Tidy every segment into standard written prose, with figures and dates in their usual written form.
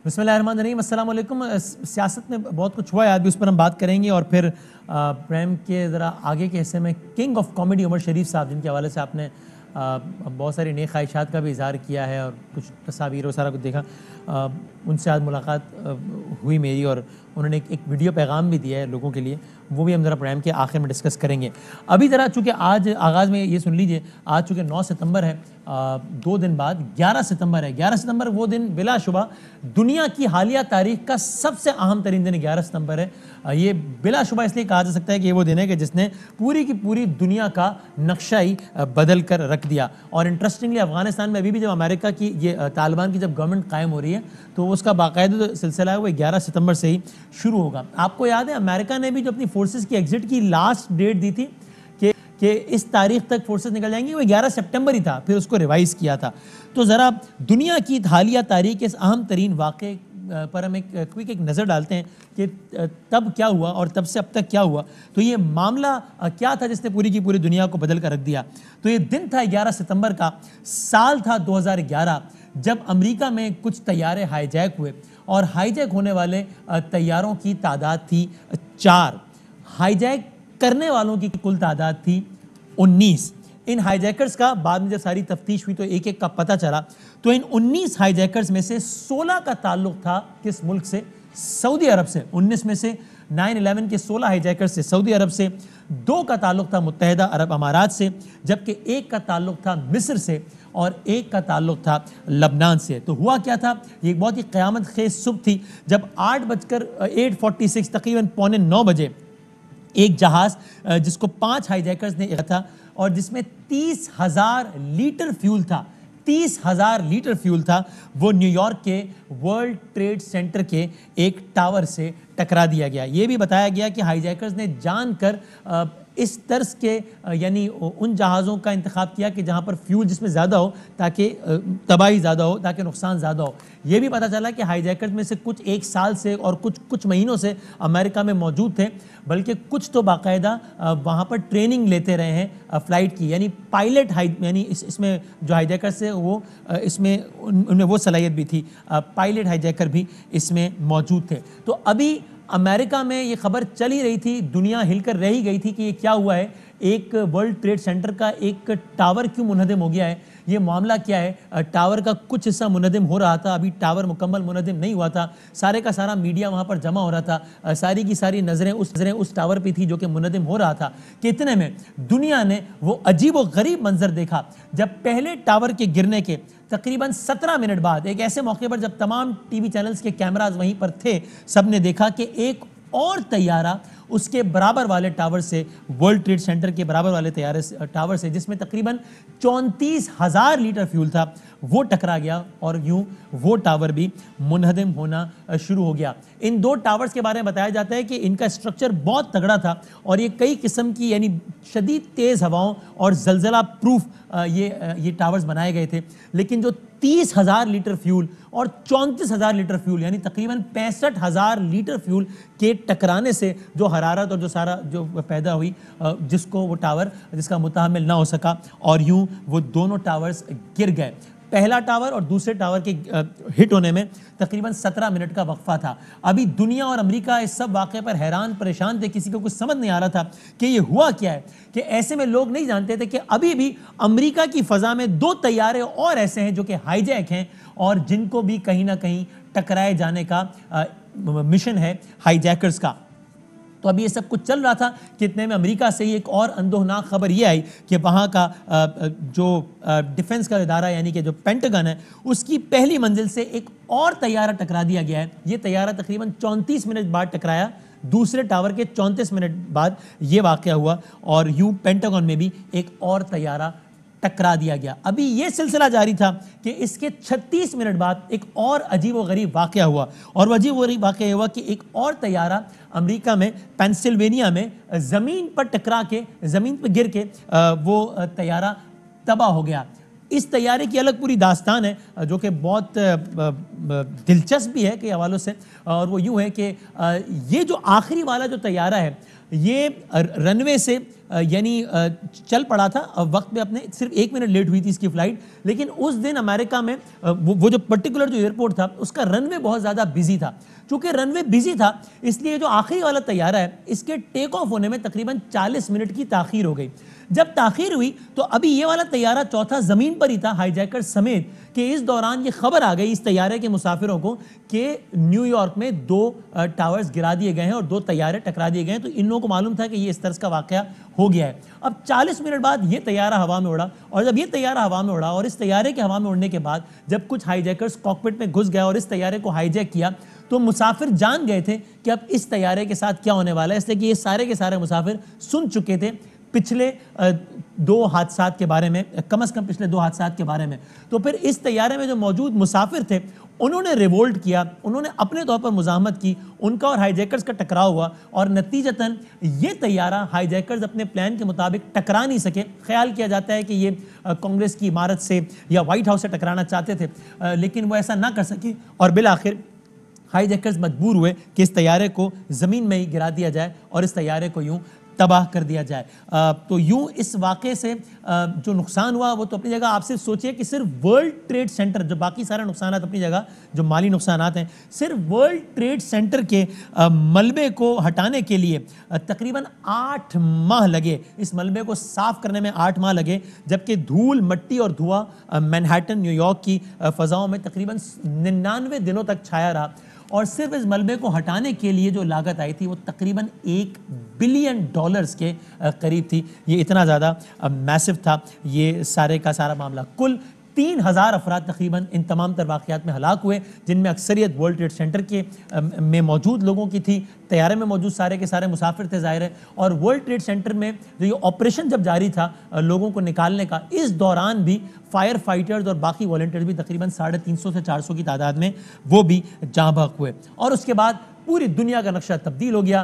बिस्मिल्लाहिर्रहमानिर्रहीम, अस्सलाम वालेकुम। सियासत में बहुत कुछ हुआ है, आज भी उस पर हम बात करेंगे। और फिर प्रेम के ज़रा आगे के हिस्से में किंग ऑफ कॉमेडी उमर शरीफ साहब, जिनके हवाले से आपने बहुत सारी नई ख्वाहिशात का भी इज़हार किया है और कुछ तस्वीर और सारा कुछ देखा, उनसे आज मुलाकात हुई मेरी और उन्होंने एक वीडियो पैगाम भी दिया है लोगों के लिए, वो भी हम ज़रा प्रोग्राम के आखिर में डिस्कस करेंगे। अभी ज़रा चूँकि आज आगाज़ में ये सुन लीजिए, आज चूँकि 9 सितंबर है, 2 दिन बाद 11 सितंबर है। 11 सितंबर वो दिन बिलाशुबा दुनिया की हालिया तारीख का सबसे अहम तरीन दिन 11 सितंबर है। ये बिलाशुबा इसलिए कहा जा सकता है कि ये वो दिन है कि जिसने पूरी की पूरी दुनिया का नक्शा ही बदल कर रख दिया। और इंटरेस्टिंगली अफगानिस्तान में अभी भी जब अमेरिका की ये तालिबान की जब गवर्नमेंट कायम हो रही है तो उसका बाकायदा जो सिलसिला है वो 11 सितंबर से ही शुरू होगा। आपको याद है अमेरिका ने भी जो अपनी फोर्सेस की एग्जिट की लास्ट डेट दी थी कि इस तारीख तक फोर्सेस निकल जाएंगी, वो 11 सितंबर ही था, फिर उसको रिवाइज़ किया था। तो ज़रा दुनिया की हालिया तारीख इस अहम तरीन वाक़े पर हम एक क्विक नज़र डालते हैं कि तब क्या हुआ और तब से अब तक क्या हुआ। तो ये मामला क्या था जिसने पूरी की पूरी दुनिया को बदल कर रख दिया। तो ये दिन था 11 सितंबर का, साल था 2011, जब अमेरिका में कुछ तैयारे हाईजैक हुए और हाईजैक होने वाले तैयारों की तादाद थी 4। हाईजैक करने वालों की कुल तादाद थी 19। इन हाईजैकर्स का बाद में जब सारी तफ्तीश हुई तो एक एक का पता चला, तो इन 19 हाईजैकर्स में से 16 का ताल्लुक था किस मुल्क से? सऊदी अरब से। 19 में से 9/11 के 16 हाईजैकर्स से सऊदी अरब से, 2 का ताल्लुक था मुत्तहिदा अरब अमारात से, जबकि 1 का ताल्लुक था मिस्र से और 1 का ताल्लुक था लबनान से। तो हुआ क्या था? ये एक बहुत ही क़यामत खेज सुबह थी जब 8:46 तकरीबन 8:45 बजे एक जहाज़ जिसको 5 हाईजैकर्स ने लिया था और जिसमें 30,000 लीटर फ्यूल था, 30,000 लीटर फ्यूल था, वो न्यूयॉर्क के वर्ल्ड ट्रेड सेंटर के एक टावर से टकरा दिया गया। ये भी बताया गया कि हाईजैकर्स ने जानकर इस तर्ज के यानी उन जहाज़ों का इंतखाब किया कि जहाँ पर फ्यूल जिसमें ज़्यादा हो ताकि तबाही ज़्यादा हो, ताकि नुकसान ज़्यादा हो। ये भी पता चला कि हाईजैकर्स में से कुछ 1 साल से और कुछ महीनों से अमेरिका में मौजूद थे, बल्कि कुछ तो बाकायदा वहाँ पर ट्रेनिंग लेते रहे हैं फ़्लाइट की, यानी पायलट यानी इसमें जो हाईजैकर्स है वो इसमें उनमें वो सलाहियत भी थी, पायलट हाईजैकर भी इसमें मौजूद थे। तो अभी अमेरिका में ये खबर चल ही रही थी, दुनिया हिलकर रह ही गई थी कि ये क्या हुआ है, एक वर्ल्ड ट्रेड सेंटर का एक टावर क्यों मुनहदम हो गया है, ये मामला क्या है। टावर का कुछ हिस्सा मुनहदम हो रहा था, अभी टावर मुकम्मल मुनहदम नहीं हुआ था, सारे का सारा मीडिया वहाँ पर जमा हो रहा था, सारी की सारी नज़रें उस टावर पे थी जो कि मुनहदम हो रहा था। कि इतने में दुनिया ने वो अजीब व गरीब मंजर देखा जब पहले टावर के गिरने के तकरीबन 17 मिनट बाद, एक ऐसे मौके पर जब तमाम टीवी चैनल्स के कैमराज वहीं पर थे, सब ने देखा कि एक और तैयारा उसके बराबर वाले टावर से, वर्ल्ड ट्रेड सेंटर के बराबर वाले टावर से, जिसमें तकरीबन 34,000 लीटर फ्यूल था, वो टकरा गया और यूं वो टावर भी मुनहदम होना शुरू हो गया। इन 2 टावर्स के बारे में बताया जाता है कि इनका स्ट्रक्चर बहुत तगड़ा था और ये कई किस्म की यानी शदीद तेज़ हवाओं और जलजला प्रूफ ये टावर्स बनाए गए थे। लेकिन जो 30,000 लीटर फ्यूल और 34,000 लीटर फ्यूल यानी तकरीबन 65,000 लीटर फ्यूल के टकराने से जो हरारत और जो सारा जो पैदा हुई, जिसको वो टावर जिसका मुतहम्मिल ना हो सका और यूं वो दोनों टावर्स गिर गए। पहला टावर और दूसरे टावर के हिट होने में तकरीबन 17 मिनट का वक्फा था। अभी दुनिया और अमेरिका इस सब वाक़े पर हैरान परेशान थे, किसी को कुछ समझ नहीं आ रहा था कि ये हुआ क्या है। कि ऐसे में लोग नहीं जानते थे कि अभी भी अमेरिका की फ़ज़ा में 2 तैयारे और ऐसे हैं जो कि हाईजैक हैं और जिनको भी कहीं ना कहीं टकराए जाने का मिशन है हाईजैकर्स का। तो अभी ये सब कुछ चल रहा था कि इतने में अमेरिका से ही एक और अंदोहनाक खबर ये आई कि वहाँ का जो डिफेंस का इदारा यानी कि जो पेंटागन है, उसकी पहली मंजिल से एक और तैयारा टकरा दिया गया है। ये तैयारा तकरीबन 34 मिनट बाद टकराया, दूसरे टावर के 34 मिनट बाद ये वाक़या हुआ और यूं पेंटागन में भी एक और तैयारा टकरा दिया गया। अभी ये सिलसिला जारी था कि इसके 36 मिनट बाद एक और अजीब व गरीब वाक़या हुआ और वह अजीब व गरीब वाक़या हुआ कि एक और तैयारा अमेरिका में पेंसिल्वेनिया में ज़मीन पर टकरा के, ज़मीन पर गिर के वो तैयारा तबाह हो गया। इस तैयारे की अलग पूरी दास्तान है जो कि बहुत दिलचस्प भी है कई हवालों से, और वो यूँ है कि ये जो आखिरी वाला जो तैयारा है ये रनवे से यानी चल पड़ा था वक्त पे, अपने सिर्फ 1 मिनट लेट हुई थी इसकी फ़्लाइट, लेकिन उस दिन अमेरिका में वो जो पर्टिकुलर जो एयरपोर्ट था उसका रनवे बहुत ज़्यादा बिजी था। चूँकि रनवे बिजी था इसलिए जो आखिरी वाला तैयारा है इसके टेक ऑफ होने में तकरीबन 40 मिनट की ताख़ीर हो गई। जब ताख़ीर हुई तो अभी ये वाला तैयारा चौथा ज़मीन पर ही था हाईजैकर समेत, कि इस दौरान ये खबर आ गई इस तैयारे के मुसाफिरों को कि न्यूयॉर्क में 2 टावर्स गिरा दिए गए हैं और 2 तैयारे टकरा दिए गए हैं। तो इन लोगों को मालूम था कि ये इस तरह का वाक़या हो गया है। अब 40 मिनट बाद ये तैयारा हवा में उड़ा, और जब ये तैयारा हवा में उड़ा और इस तैयारे के हवा में उड़ने के बाद जब कुछ हाईजैकर्स कॉकपिट में घुस गया और इस तैयारे को हाईजैक किया तो मुसाफिर जान गए थे कि अब इस तैयारे के साथ क्या होने वाला है, इसलिए कि ये सारे के सारे मुसाफिर सुन चुके थे पिछले 2 हादसात के बारे में, कम से कम पिछले 2 हादसात के बारे में। तो फिर इस तैयारे में जो मौजूद मुसाफिर थे उन्होंने रिवोल्ट किया, उन्होंने अपने तौर पर मुज़ाहमत की, उनका और हाईजैकर्स का टकराव हुआ और नतीजतन ये तैयारा हाईजैकर्स अपने प्लान के मुताबिक टकरा नहीं सके। ख्याल किया जाता है कि ये कांग्रेस की इमारत से या वाइट हाउस से टकराना चाहते थे, लेकिन वो ऐसा ना कर सके और बिल आखिर हाईजैकर्स मजबूर हुए कि इस तैयारे को ज़मीन में ही गिरा दिया जाए और इस तैयारे को यूँ तबाह कर दिया जाए। तो यूँ इस वाक़े से जो नुकसान हुआ वो तो अपनी जगह, आप सिर्फ सोचिए कि सिर्फ वर्ल्ड ट्रेड सेंटर, जो बाकी सारे नुकसान अपनी जगह जो माली नुकसान हैं, सिर्फ वर्ल्ड ट्रेड सेंटर के मलबे को हटाने के लिए तकरीबन 8 माह लगे। इस मलबे को साफ़ करने में 8 माह लगे, जबकि धूल, मिट्टी और धुआं मैनहट्टन, न्यूयॉर्क की फ़ज़ाओं में तकरीबन 99 दिनों तक छाया रहा। और सिर्फ इस मलबे को हटाने के लिए जो लागत आई थी वो तकरीबन $1 बिलियन के करीब थी। ये इतना ज़्यादा मैसिव था ये सारे का सारा मामला। कुल 3000 अफराद तकरीबन इन तमाम तर वाक़यात में हलाक हुए, जिनमें अक्सरियत वर्ल्ड ट्रेड सेंटर के में मौजूद लोगों की थी। तैयारे में मौजूद सारे के सारे मुसाफिर थे ज़ाहिर है, और वर्ल्ड ट्रेड सेंटर में जो ये ऑपरेशन जब जारी था लोगों को निकालने का, इस दौरान भी फायर फाइटर्स और बाकी वॉलंटियर्स भी तकरीबन 350 से 400 की तादाद में वो भी जाँ बहक हुए। और उसके बाद पूरी दुनिया का नक्शा तब्दील हो गया।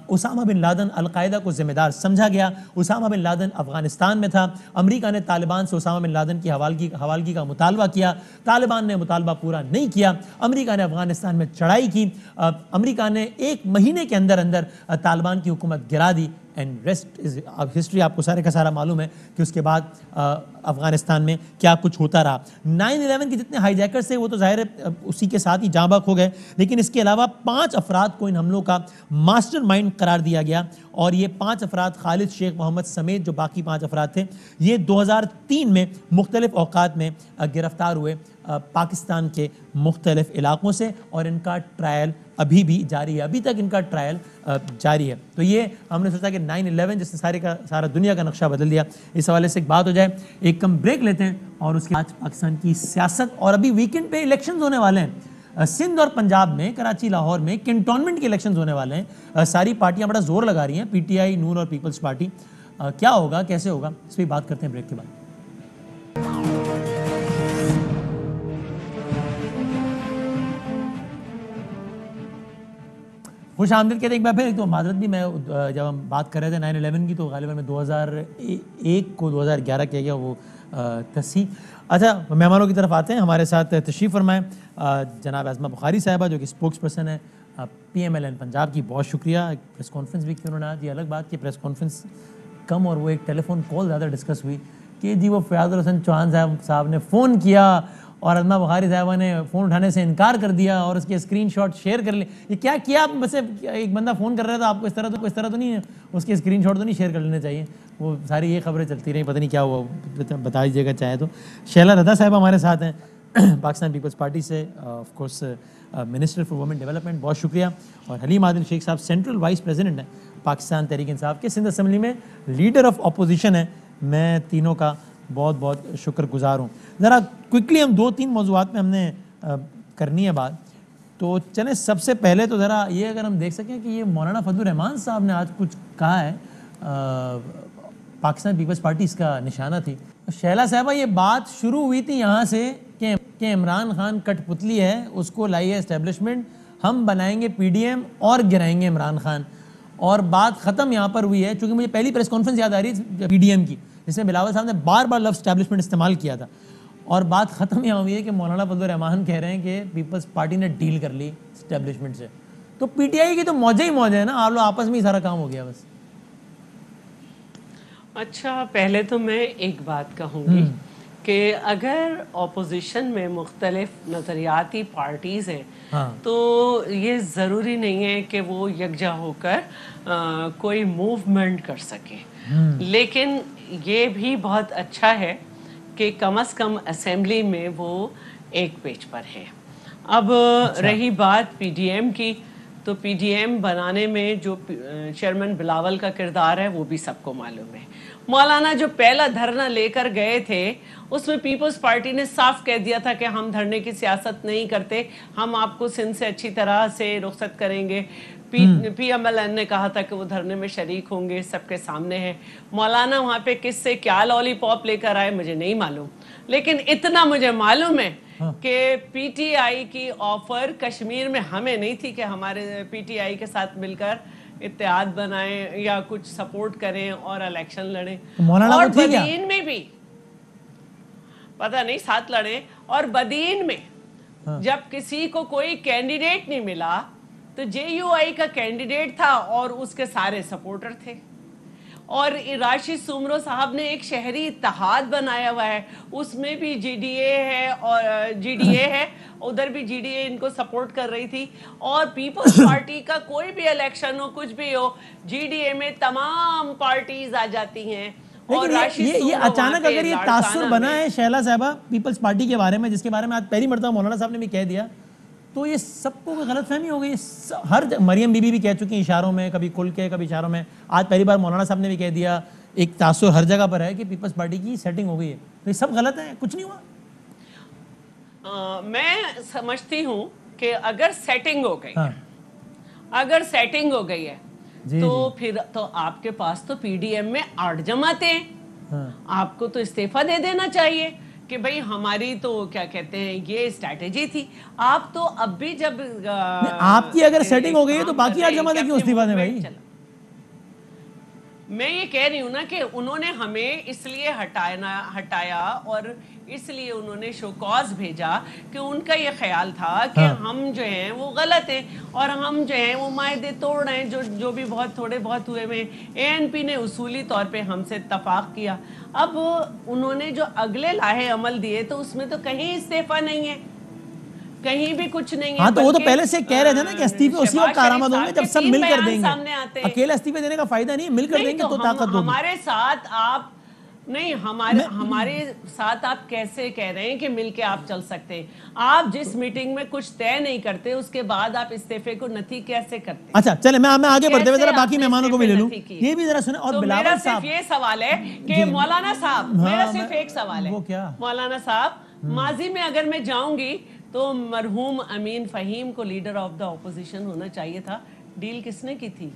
उसामा बिन लादेन अलकायदा को जिम्मेदार समझा गया। उसामा बिन लादेन अफगानिस्तान में था। अमेरिका ने तालिबान से उसामा बिन लादेन की हवालगी का मुतालबा किया। तालिबान ने मुतालबा पूरा नहीं किया। अमेरिका ने अफगानिस्तान में चढ़ाई की। अमेरिका ने 1 महीने के अंदर अंदर तालिबान की हुकूमत गिरा दी। And rest is history. आपको सारे का सारा मालूम है कि उसके बाद अफगानिस्तान में क्या कुछ होता रहा। 9/11 के जितने हाईजैकर्स थे वो तो ज़ाहिर है उसी के साथ ही जाँ बहक हो गए, लेकिन इसके अलावा 5 अफराद को इन हमलों का मास्टरमाइंड करार दिया गया। और ये 5 अफराद खालिद शेख मोहम्मद समेत जो बाकी 5 अफराद थे, ये 2003 में मुख्तलिफ औकात में गिरफ्तार हुए पाकिस्तान के मुख्तलिफ इलाकों से, और इनका ट्रायल अभी भी जारी है। अभी तक इनका ट्रायल जारी है। तो ये हमने सोचा कि 9/11 जिसने सारे का सारा दुनिया का नक्शा बदल दिया, इस हवाले से एक बात हो जाए। एक कम ब्रेक लेते हैं और उसके बाद पाकिस्तान की सियासत, और अभी वीकेंड पे इलेक्शंस होने वाले हैं सिंध और पंजाब में, कराची, लाहौर में कैंटोनमेंट के इलेक्शंस होने वाले हैं। सारी पार्टियां बड़ा जोर लगा रही हैं, PTI, नून और पीपल्स पार्टी। क्या होगा, कैसे होगा, इस पर बात करते हैं ब्रेक के बाद। खुश आमदीद कहते एक बार फिर। एक तो माजरत भी, मैं जब हम बात कर रहे थे 9/11 की तो गालिबा में 2001 को 2011 किया गया वो तस्ही। अच्छा, मेहमानों की तरफ आते हैं। हमारे साथ तशरीफ़ फरमाएँ जनाब आज़मा बुखारी साहिबा जो कि स्पोक्स पर्सन है PMLN पंजाब की। बहुत शुक्रिया। एक प्रेस कॉन्फ्रेंस भी क्यों उन्होंने आज, ये अलग बात कि प्रेस कॉन्फ्रेंस कम और वो एक टेलीफोन कॉल ज़्यादा डिस्कस हुई कि जी वो फ़याज़ुल हसन चौहान साहब ने फ़ोन किया और आज़मा बुखारी साहबा ने फ़ोन उठाने से इनकार कर दिया और उसके स्क्रीनशॉट शेयर कर लिए। ये क्या किया आप? बस एक बंदा फ़ोन कर रहा था आपको, इस तरह तो नहीं है, उसके स्क्रीनशॉट तो नहीं शेयर कर लेने चाहिए। वो सारी ये खबरें चलती रही, पता नहीं क्या हुआ, बता दीजिएगा चाहे तो। शैला रदा साहब हमारे साथ हैं पाकिस्तान पीपल्स पार्टी से, of course minister for women development, बहुत शुक्रिया। और हलीम आदिल शेख साहब सेंट्रल वाइस प्रेसिडेंट हैं पाकिस्तान तहरीक इंसाफ के, सिंध असम्बली में लीडर ऑफ अपोजिशन है। मैं तीनों का बहुत बहुत शुक्रगुजार हूँ। ज़रा क्विकली हम 2-3 मौज़ूआत में हमने करनी है बात, तो चलें सबसे पहले तो ज़रा ये अगर हम देख सकें कि ये मौलाना फजलुर रहमान साहब ने आज कुछ कहा है, पाकिस्तान पीपल्स पार्टी इसका निशाना थी। शैला साहबा, ये बात शुरू हुई थी यहाँ से कि इमरान खान कठपुतली है, उसको लाइए एस्टेब्लिशमेंट, हम बनाएंगे PDM और गिराएंगे इमरान खान, और बात ख़त्म यहाँ पर हुई है। चूँकि मुझे पहली प्रेस कॉन्फ्रेंस याद आ रही है PDM की जिसमें बिलावल साहब ने बार बार लफ्ज़ एस्टैब्लिशमेंट इस्तेमाल किया था। और बात ख़त्म यहाँ हुई है कि मौलाना फजल रहमान कह रहे हैं कि पीपल्स पार्टी ने डील कर ली एस्टैब्लिशमेंट से। तो पीटीआई की तो मौजे ही मौज है ना, आप लोग आपस में ही सारा काम हो गया बस। अच्छा, पहले तो मैं एक बात कहूँगी कि अगर ऑपोजिशन में मुख्तलिफ नज़रियाती पार्टीज़ हैं, हाँ। तो ये ज़रूरी नहीं है कि वो यकजा होकर कोई मूवमेंट कर सके। लेकिन ये भी बहुत अच्छा है कि कम से कम असेंबली में वो एक पेज पर हैं। अब रही बात पीडीएम की, तो पीडीएम बनाने में जो चेयरमैन बिलावल का किरदार है वो भी सबको मालूम है। मौलाना जो पहला धरना लेकर गए थे उसमें पीपल्स पार्टी ने साफ कह दिया था कि हम धरने की सियासत नहीं करते, हम आपको सिंध से अच्छी तरह से रुखसत करेंगे। पीएमएलएन ने कहा था कि वो धरने में शरीक होंगे, सबके सामने है। मौलाना वहाँ पे किससे क्या लॉलीपॉप लेकर आए मुझे नहीं मालूम, लेकिन इतना मुझे मालूम है कि पीटीआई की ऑफर कश्मीर में हमें नहीं थी कि हमारे पीटीआई के साथ मिलकर इत्तेहाद बनाएं या कुछ सपोर्ट करें और इलेक्शन लड़ें। और बदीन में भी पता नहीं साथ लड़े। और बदीन में जब किसी को कोई कैंडिडेट नहीं मिला तो जेयूआई का कैंडिडेट था और उसके सारे सपोर्टर थे। और राशिद सुमरो साहब ने एक शहरी इत्तेहाद बनाया हुआ है, उसमें भी जीडीए है और जीडीए है, उधर भी जीडीए इनको सपोर्ट कर रही थी। और पीपल्स पार्टी का कोई भी इलेक्शन हो, कुछ भी हो, जीडीए में तमाम पार्टीज आ जाती हैं। और ये अचानक अगर ये तासुर बना है शैला साहबा पीपल्स पार्टी के बारे में, जिसके बारे में आज पहली मरतबा मौलाना साहब ने भी कह दिया, तो ये सबको गलत फहमी हो गई। हर मरियम बीबी भी कह चुकी इशारों में, कभी खुल के कभी इशारों में, आज पहली बार मौलाना साहब ने भी कह दिया। एक तासुर हर जगह पर है कि पीपल्स पार्टी की सेटिंग हो गई है। तो ये सब गलत है, कुछ नहीं हुआ। मैं समझती हूँ कि अगर सेटिंग हो गई, अगर सेटिंग हो गई है तो फिर तो आपके पास तो पीडीएम में 8 जमाते हैं। आपको तो इस्तीफा दे देना चाहिए कि भाई हमारी तो क्या कहते हैं ये स्ट्रैटेजी थी। आप तो अब भी जब आपकी अगर सेटिंग हो गई है तो बाकी 8 जमाते क्यों इस्तीफा दें भाई? मैं ये कह रही हूँ ना कि उन्होंने हमें इसलिए हटाया और इसलिए उन्होंने शोकॉज भेजा कि उनका ये ख्याल था कि हम जो हैं वो गलत हैं और हम जो हैं वो मायदे तोड़ रहे हैं जो भी बहुत थोड़े बहुत हुए में। एएनपी ने उसूली तौर पे हमसे इत्तफाक किया। अब उन्होंने जो अगले लाहे अमल दिए तो उसमें तो कहीं इस्तीफा नहीं है, कहीं भी कुछ नहीं है। हाँ, तो वो तो पहले से कह रहे थे ना कि इस्तीफे उसी वक्त कारामद होंगे जब सब मिलकर देंगे। अकेले इस्तीफे देने का फायदा नहीं है, मिलकर देंगे तो ताकत होगी। हमारे साथ आप नहीं, हमारे साथ आप कैसे कह रहे हैं कि मिलके आप चल सकते हैं? आप जिस मीटिंग में कुछ तय नहीं करते उसके बाद आप इस्तीफे को नथी कैसे करते? अच्छा चले, मैं आगे बढ़ते हुए जरा बाकी मेहमानों को भी ले लूं, ये भी जरा सुने। और बिलावल साहब, ये सवाल है कि मौलाना साहब, मेरा सिर्फ एक सवाल है, वो क्या? मौलाना साहब, माजी में अगर मैं जाऊंगी तो मरहूम अमीन फहीम को लीडर ऑफ द ऑपोजिशन होना चाहिए था। डील किसने की थी?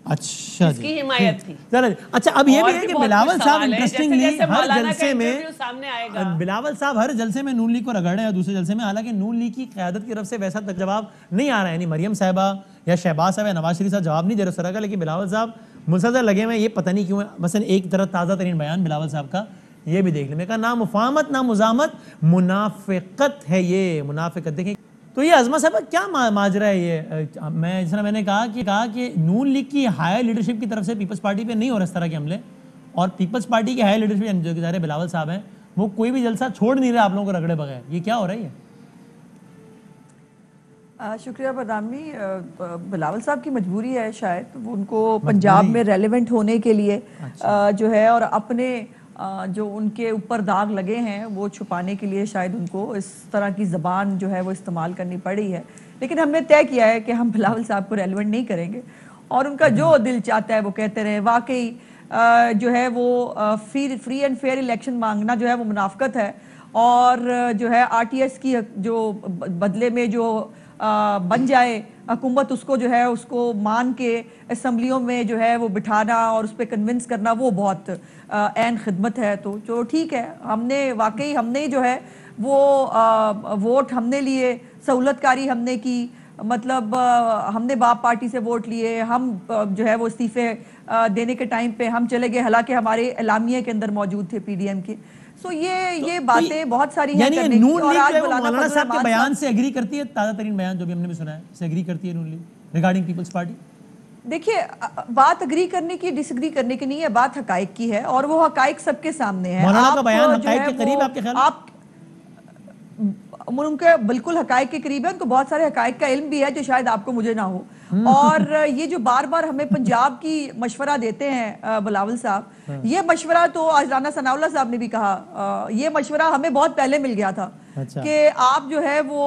अच्छा, इसकी हिमायत थी। अच्छा, अब ये भी है कि बिलावल साहब इंटरेस्टिंगली हर जलसे में सामने आएगा, बिलावल साहब हर जलसे में नून लीग को रगड़ रहे हैं दूसरे जलसे में, हालांकि नून लीग की क़यादत की तरफ से वैसा तक जवाब नहीं आ रहा है। यानी मरियम साहिबा या शहबाज साहब या नवाज शरीफ साहब जवाब नहीं दे रहे उस तरह का, लेकिन बिलावल साहब मुसलसल लगे हुए हैं। ये पता नहीं क्यों है। मसलन एक तरह ताज़ा तरीन बयान बिलावल साहब का ये भी देख लें, मैं कहा ना मुफाहमत ना मुजामत, मुनाफिकत है ये, मुनाफिकत। देखें तो ये अज़मा साहब क्या माजरा है ये? मैं जिस तरह मैंने कहा कि नून लीग की हायर लीडरशिप की तरफ से पीपल्स पार्टी पे नहीं हो रहे इस तरह के हमले, और पीपल्स पार्टी की हायर लीडरशिप जो कि ज़ाहिर बिलावल साहब हैं वो कोई भी जलसा छोड़ नहीं रहे आप लोगों को रगड़े बगैर। ये क्या हो रहा है? शुक्रिया बदामी। बिलावल साहब की मजबूरी है शायद, वो उनको पंजाब में रेलेवेंट होने के लिए जो है और अपने जो उनके ऊपर दाग लगे हैं वो छुपाने के लिए शायद उनको इस तरह की ज़बान जो है वो इस्तेमाल करनी पड़ी है। लेकिन हमने तय किया है कि हम बिलावल साहब को रेलेवेंट नहीं करेंगे और उनका जो दिल चाहता है वो कहते रहे। वाकई जो है वो फ्री एंड फेयर इलेक्शन मांगना जो है वो मुनाफकत है, और जो है आरटीएस की जो बदले में जो बन जाए हुकूमत, उसको जो है उसको मान के असम्बलियों में जो है वो बिठाना और उस पर कन्विंस करना वो बहुत ऐन खिदमत है। तो जो ठीक है, हमने जो है वो वोट हमने लिए, सहूलतकारी हमने की, मतलब हमने बाप पार्टी से वोट लिए, हम जो है वो इस्तीफे देने के टाइम पे हम चले गए, हालांकि हमारे एलामिया के अंदर मौजूद थे पीडीएम के। सो ये बातें बहुत सारी हैं करने की। नून और लीग आज जो है वो मौलाना मौलाना फजल साहब के रहमान बयान से एग्री करती है, ताज़ा तरीन बयान जो भी हमने भी सुना है, से एग्री करती है नून लीग रिगार्डिंग पीपल्स पार्टी? देखिए, बात अग्री करने की डिसएग्री करने की नहीं है, बात हकाइक की है और वो हकाइक सबके सामने है। मौलाना का आप बयान जो हकाइक है के करीब वो आपके ख्याल में? आप उनके बिल्कुल हकाइक के करीब है, उनको बहुत सारे हकाइक का इल्म भी है जो शायद आपको मुझे ना हो। और ये जो बार बार हमें पंजाब की मशवरा देते हैं बिलावल साहब, ये मशवरा तो आज राना सनाउल्लाह साहब ने भी कहा, ये मशवरा हमें बहुत पहले मिल गया था। अच्छा। कि आप जो है वो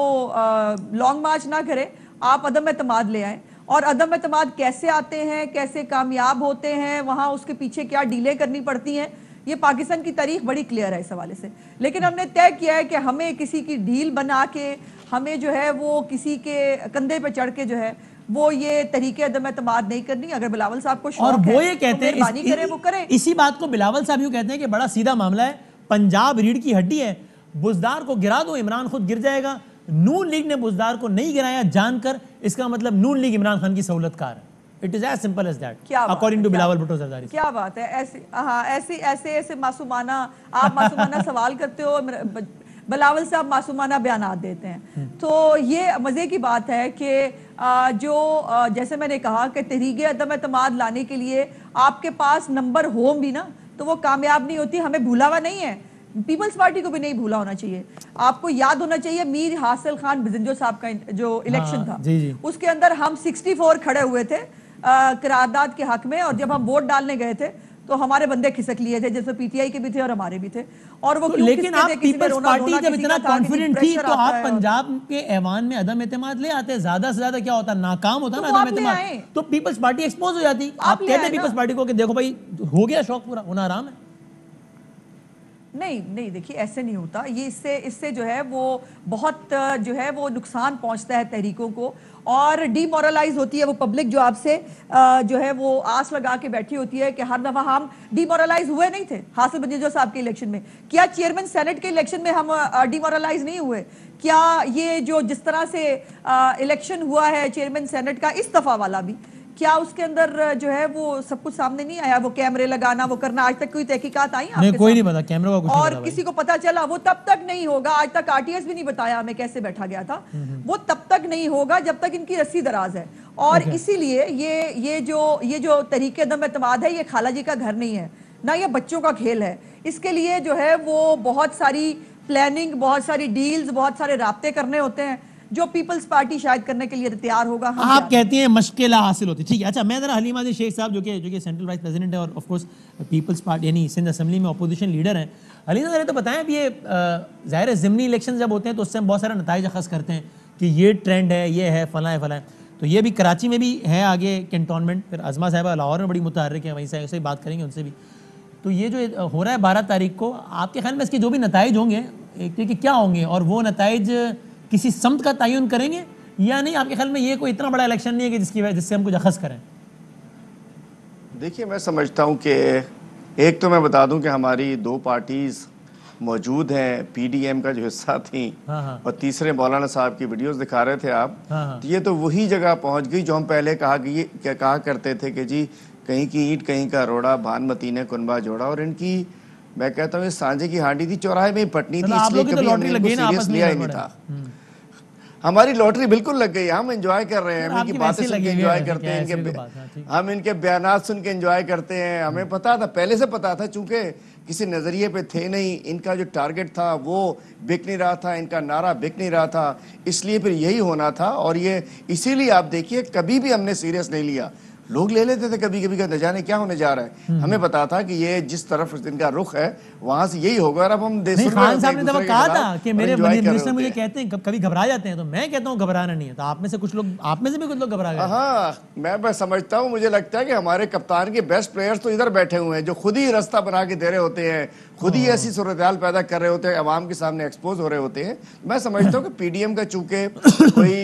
लॉन्ग मार्च ना करें, आप अदम एतमाद ले आए। और अदम एतमाद कैसे आते हैं, कैसे कामयाब होते हैं, वहां उसके पीछे क्या डीले करनी पड़ती हैं, ये पाकिस्तान की तारीख बड़ी क्लियर है इस हवाले से। लेकिन हमने तय किया है कि हमें किसी की डील बना के, हमें जो है वो किसी के कंधे पे चढ़ के जो है वो ये तरीके अदम एतमाद नहीं करनी। अगर बिलावल साहब को शौक और वो है ये कहते तो हैं मेहरबानी करें, वो करें। इसी बात को बिलावल साहब यूं कहते हैं कि बड़ा सीधा मामला है, पंजाब रीढ़ की हड्डी है, बुजदार को गिरा दो इमरान खुद गिर जाएगा। नून लीग ने बुजदार को नहीं गिराया जानकर, इसका मतलब नून लीग इमरान खान की सहूलतकार है। It is as simple as that, according to Bilawal Bhutto Zardari. क्या बात है, ऐसे हाँ ऐसे मासूमाना, आप मासूमाना सवाल करते हो, बिलावल साहब मासूमाना बयानात देते हैं। तो ये मजे की बात है कि जो जैसे मैंने कहा कि तहरीक अदम एतमाद लाने के लिए आपके पास नंबर हो भी ना तो वो कामयाब नहीं होती। हमें भूला हुआ नहीं है, पीपल्स पार्टी को भी नहीं भूला होना चाहिए। आपको याद होना चाहिए मीर हासिल खान बिजंजो साहब का जो इलेक्शन था, जी। उसके अंदर हम 64 खड़े हुए थे करारदाद के हक में, और जब हम वोट डालने गए थे तो हमारे बंदे खिसक लिए थे, जैसे पीटीआई के भी थे और हमारे भी थे। और वो क्यों लेकिन आप पीपल्स पार्टी जब इतना कॉन्फिडेंट थी तो आप पंजाब के ऐवान में अदम एतमाद ले आते, ज्यादा से ज्यादा क्या होता, नाकाम होता ना अदम एतमाद, तो पीपल्स पार्टी एक्सपोज हो जाती। आप कहते पीपल्स पार्टी को कि देखो भाई हो गया शौक पूरा, होना आराम है। नहीं देखिए, ऐसे नहीं होता। ये इससे जो है वो बहुत जो है वो नुकसान पहुंचता है तहरीकों को, और डीमोरलाइज होती है वो पब्लिक जो आपसे जो है वो आस लगा के बैठी होती है कि हर दफा हम डीमोरलाइज हुए नहीं थे हासिल बंजीजो साहब के इलेक्शन में। क्या चेयरमैन सेनेट के इलेक्शन में हम डीमोरलाइज नहीं हुए? क्या ये जो जिस तरह से इलेक्शन हुआ है चेयरमैन सेनेट का इस दफा वाला भी, क्या उसके अंदर जो है वो सब कुछ सामने नहीं आया? वो कैमरे लगाना, वो करना, आज तक कोई तहकीकात आई आपके? कोई नहीं पता, कैमरे का कुछ नहीं और पता किसी को पता चला? वो तब तक नहीं होगा, आज तक आरटीएस भी नहीं बताया हमें कैसे बैठा गया था। वो तब तक नहीं होगा जब तक इनकी रस्सी दराज है। और इसीलिए ये जो तरीके अदम एतमाद है, ये खाला जी का घर नहीं है, ना ये बच्चों का खेल है। इसके लिए जो है वो बहुत सारी प्लानिंग, बहुत सारी डील्स, बहुत सारे राब्ते करने होते हैं जो पीपल्स पार्टी शायद करने के लिए तैयार होगा। आप कहती हैं मश्किल हासिल होती, ठीक है। अच्छा, मैं जरा हलीमा शेख साहब जो कि सेंट्रल वाइस प्रेसिडेंट है और ऑफ कोर्स पीपल्स पार्टी यानी सिंध असेंबली में अपोजिशन लीडर हैं। हलीमा जरा तो बताएं, अब ये ज़ाहिर है ज़िमनी इलेक्शन जब होते हैं तो उससे हम बहुत सारा नताइज अखज़ करते हैं कि ये ट्रेंड है, ये है, फलां है फलां है। तो ये भी कराची में भी है आगे कैंटोनमेंट, फिर अज़मा साहिबा लाहौर में बड़ी मुतहर्रिक है, वहीं से बात करेंगे उनसे भी। तो ये जो हो रहा है 12 तारीख को, आपके ख्याल में इसके जो भी नताइज होंगे कि क्या होंगे, और वो नताइज किसी समत का तयन करेंगे या नहीं? आपके ख्याल में ये कोई इतना बड़ा इलेक्शन नहीं है कि जिससे हम कुछ अखज़ करें? देखिए, मैं समझता हूँ कि एक तो मैं बता दूं कि हमारी दो पार्टीज़ मौजूद हैं, पीडीएम का जो हिस्सा थी, और तीसरे मौलाना साहब की वीडियोस दिखा रहे थे आप। तो ये तो वही जगह पहुंच गई जो हम पहले कहा करते थे कि जी कहीं की ईंट कहीं का रोड़ा, भानमती ने कुनबा जोड़ा। और इनकी, मैं कहता हूँ, सांझे की हांडी थी, चौराहे में ही पटनी थी, इसलिए कभी हमने इनको सीरियस लिया ही नहीं था। हमारी लॉटरी बिल्कुल लग गई, हम एंजॉय कर रहे हैं, हम इनकी बातें सुन के एंजॉय करते हैं, हम इनके बयानात सुन के एंजॉय करते हैं। हमें पता था, पहले से पता था, चूंकि किसी नज़रिए पे थे नहीं, इनका जो टारगेट था वो बिक नहीं रहा था, इनका नारा बिक नहीं रहा था, इसलिए फिर यही होना था। और ये इसीलिए आप देखिए कभी भी हमने सीरियस नहीं लिया। लोग ले लेते थे कभी कभी, न जाने क्या होने जा रहा है। हमें पता था कि ये जिस तरफ इनका रुख है वहां से यही होगा। और अब हम खान साहब ने तब कहा था कि मेरे मिनिस्टर मुझे कहते हैं कभी घबरा जाते हैं, तो मैं कहता हूँ घबराना नहीं है। तो आप में से कुछ लोग, आप में से भी कुछ लोग घबरा गए। हाँ, मैं समझता हूँ, मुझे लगता है कि हमारे कप्तान के बेस्ट प्लेयर्स तो इधर बैठे हुए हैं, जो खुद ही रास्ता बना के दे रहे होते हैं, खुद ही ऐसी सूरत-ए-हाल पैदा कर रहे होते हैं, अवाम के सामने एक्सपोज हो रहे होते हैं। मैं समझता हूँ कि पीडीएम का चूंकि कोई